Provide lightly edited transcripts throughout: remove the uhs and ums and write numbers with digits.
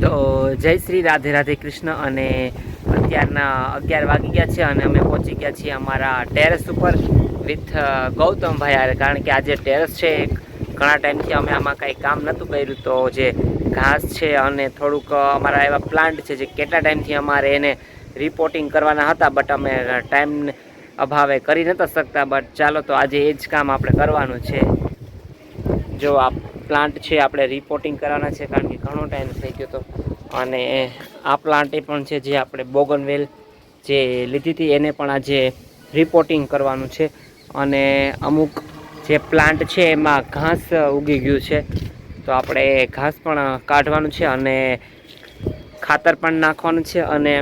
તો જય શ્રી રાધે રાધે કૃષ્ણ. અને અત્યારના 11 વાગી ગયા છે અને અમે પહોંચી ગયા છીએ અમારા ટેરેસ ઉપર વિથ ગૌતમભાઈ યાર. કારણ કે આજે ટેરેસ છે ઘણા ટાઈમથી અમે આમાં કાંઈ કામ નહોતું કર્યું, તો જે ઘાસ છે અને થોડુંક અમારા એવા પ્લાન્ટ છે જે કેટલા ટાઈમથી અમારે એને રિપોર્ટિંગ કરવાના હતા, બટ અમે ટાઈમ અભાવે કરી નહોતા શકતા. બટ ચાલો, તો આજે એ જ કામ આપણે કરવાનું છે. જો આ પ્લાન્ટ છે આપણે રિપોર્ટિંગ કરવાના છે, કારણ કે ઘણો ટાઈમ થઈ ગયો હતો. અને આ પ્લાન્ટ એ પણ છે જે આપણે બોગનવેલ જે લીધી હતી એને પણ આજે રિપોર્ટિંગ કરવાનું છે. અને અમુક જે પ્લાન્ટ છે એમાં ઘાસ ઉગી ગયું છે, તો આપણે ઘાસ પણ કાઢવાનું છે અને ખાતર પણ નાખવાનું છે અને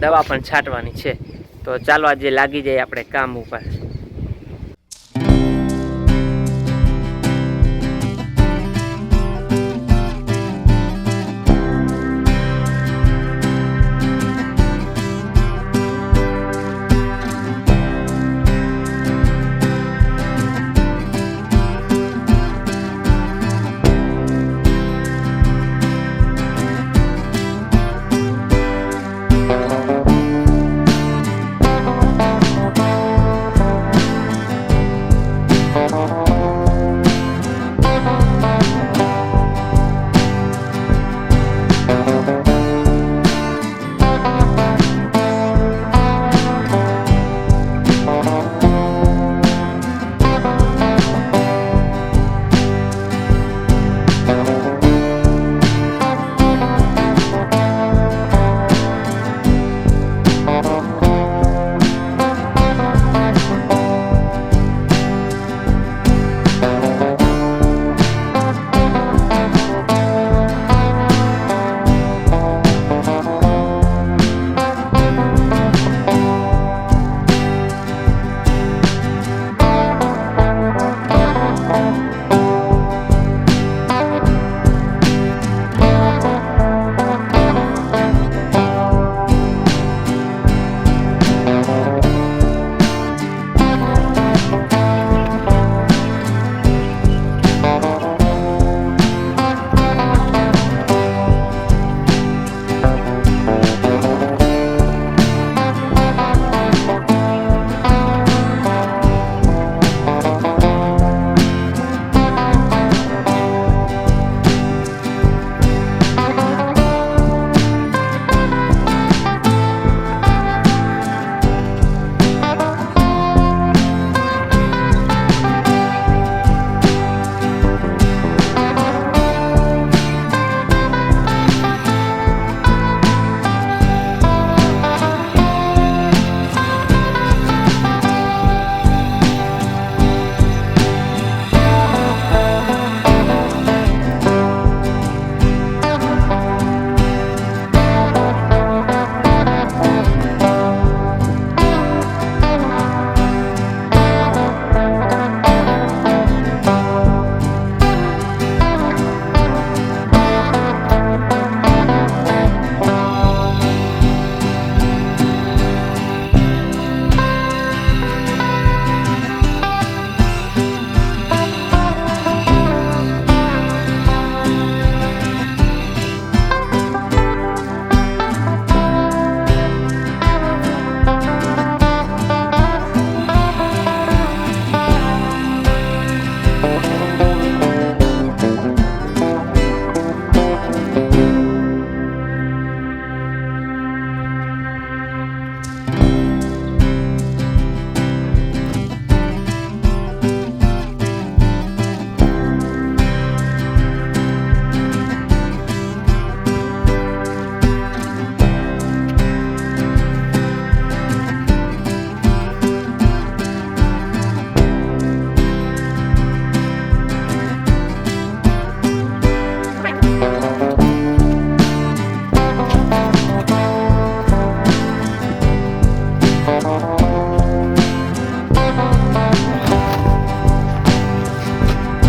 દવા પણ છાંટવાની છે. તો ચાલો આજે લાગી જાય આપણે કામ ઉપર.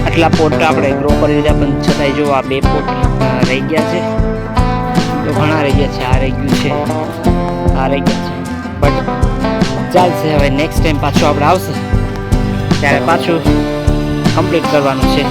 આટલા પોટ આપણે ગ્રો કરી દીધા, પણ છતાંય જો આ 2 પોટ રહી ગયા છે. તો ઘણા રહી ગયા છે, આ રહી ગયું છે, આ રહી ગયા છે, બટ ચાલશે. હવે નેક્સ્ટ ટાઈમ પાછું આપણે આવશે ત્યારે પાછું કમ્પ્લીટ કરવાનું છે.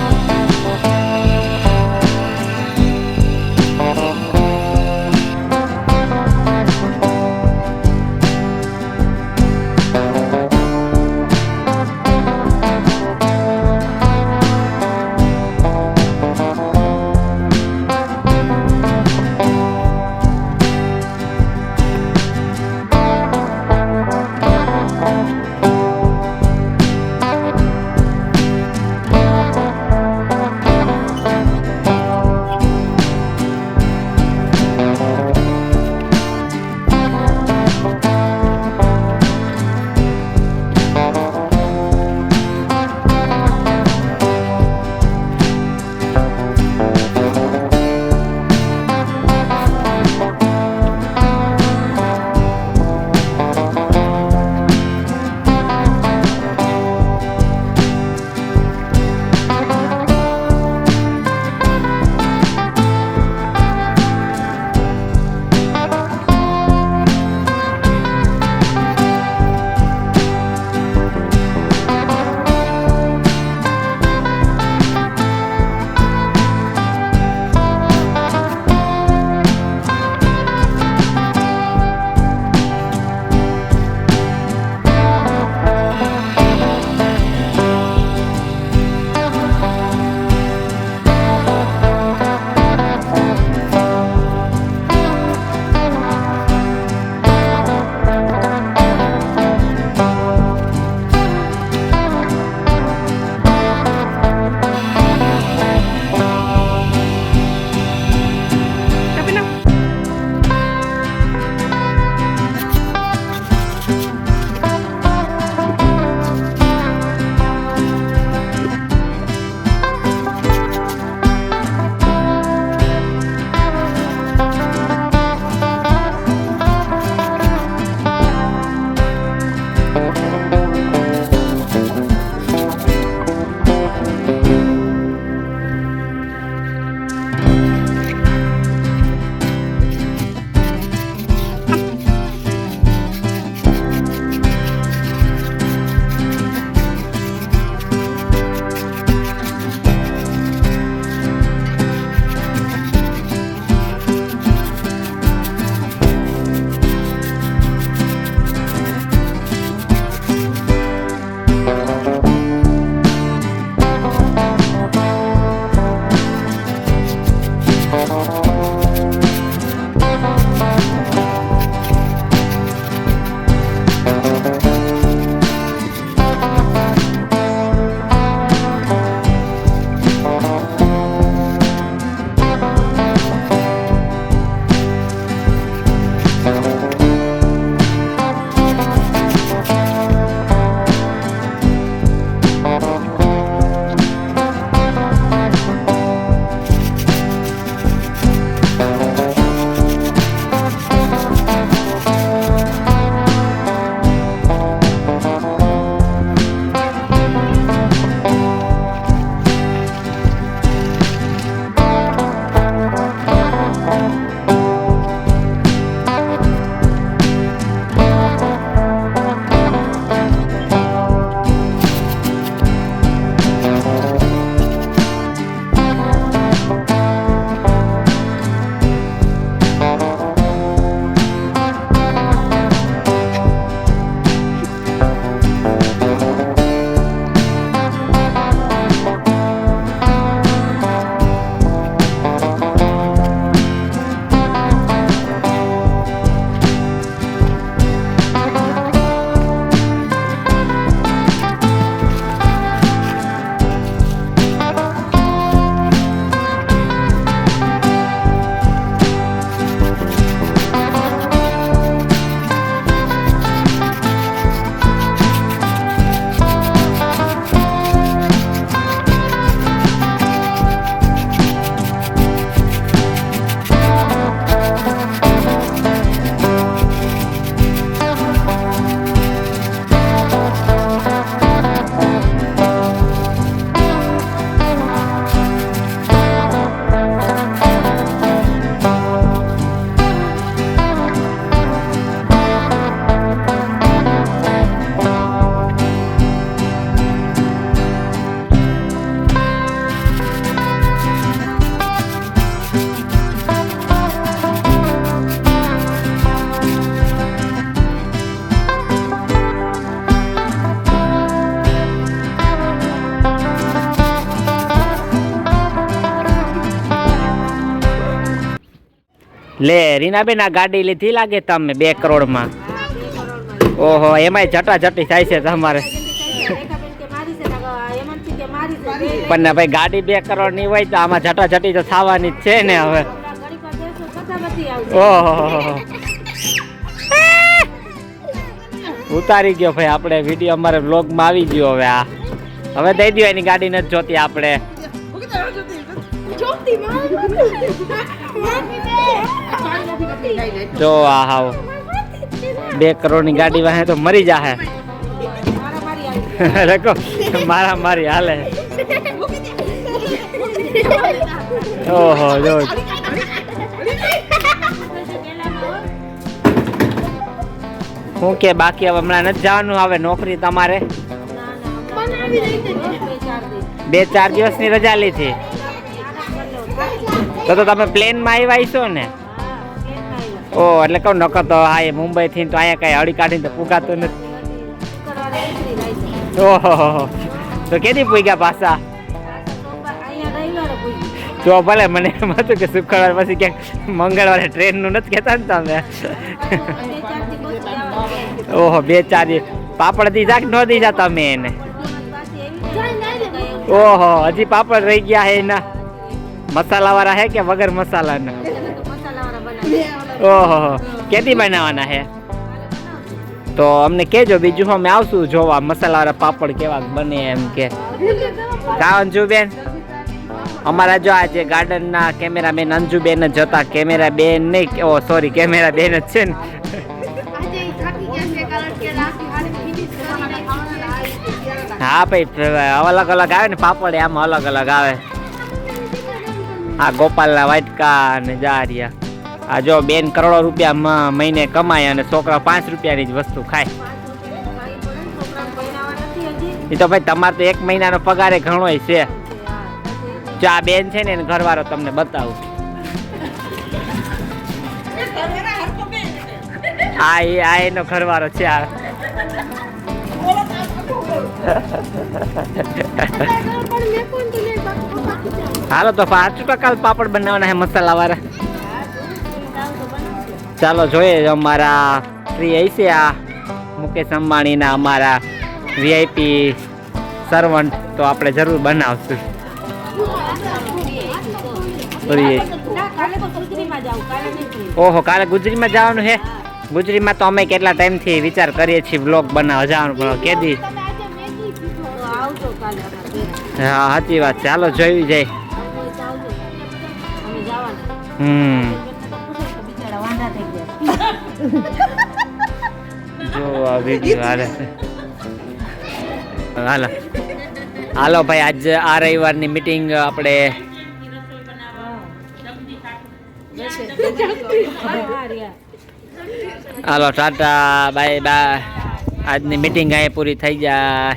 લે રીનાબેન આ ગાડી લીધી લાગે તમે 2 કરોડમાં. ઓહો એમાંય જટાજટી થાય છે તમારે. પણ ભાઈ ગાડી 2 કરોડ ની હોય તો આમાં જટાજટી તો થવાની જ છે ને હવે. ઓહો ઉતારી ગયો ભાઈ આપણે વિડીયો અમારે વ્લોગમાં આવી ગયો. હવે દઈ દો એની ગાડી નથી જોતી આપણે. જો આ હાવ 2 કરોડ ની ગાડી વાહે તો મરી જાહે. રખો મારા મારી હાલે. ઓહો જો હું કે બાકી હવે હમણાં નથી જવાનું. હવે નોકરી તમારે 2-4 દિવસની રજા લીધી તો તમે પ્લેનમાં આવ્યા છો ને? ઓ એટલે કહું નકર તો હા એ મુંબઈ થી તો અહીંયા કઈ હળી કાઢીને તો પૂગાતું નથી. ઓહો તો કેદી પૂગ્યા પાછા? જો ભલે મને એમ હતું કે શુક્રવાર પછી ક્યાંક મંગળવારે ટ્રેન નું નથી કહેતા ને તમે. ઓહો 2-4 દિવસ પાપડ દીધા કે ન દીધા તમે એને? ઓહો હજી પાપડ રહી ગયા હે એના મસાલા વાળા હે કે વગર મસાલાના? ઓહો કેદી બનાવવાના હે? તો અમને કેજો બીજું અમે આવશું જોવા મસાલા વાળા પાપડ કેવા બને એમ કે. કા અંજુબેન અમારા જો આજે ગાર્ડન ના કેમેરામેન અંજુબેન જ હતા. કેમેરા બેન નહીં, ઓ સોરી કેમેરા બેન જ છે ને. હા ભાઈ અલગ અલગ આવે ને પાપડ આમાં અલગ અલગ આવે. આ ગોપાલના વાટકા ને જારિયા. આ જો બેન કરોડો રૂપિયા મહિને કમાય અને છોકરા 5 રૂપિયાની જ વસ્તુ ખાય. એ તો ભાઈ તમારે તો 1 મહિનાનો પગારે ઘણો છે. જો આ બેન છે ને એને ઘરવાળો તમને બતાવું. આ એનો ઘરવાળો છે. આ હાલો તો 5% પાપડ બનાવવાના હે મસાલા વાળા. ચાલો જોઈએ અમારા ફ્રી હશે આ મુકેશ અંબાણીના અમારા VIP સર્વન્ટ તો આપણે જરૂર બનાવશું. ઓહો કાલે ગુજરીમાં જવાનું હે? ગુજરીમાં તો અમે કેટલા ટાઈમથી વિચાર કરીએ છીએ વ્લોગ બનાવવા જવાનું પણ કેદી. હા સાચી વાત છે. હાલો જોઈ જાય. જો આ વિડીયો હાલે છે. હાલો હાલો ભાઈ આજ આ રવિવારની મીટિંગ આપણે હાલો ટાટા બાય બાય. આજની મીટિંગ અહીં પૂરી થઈ જાય.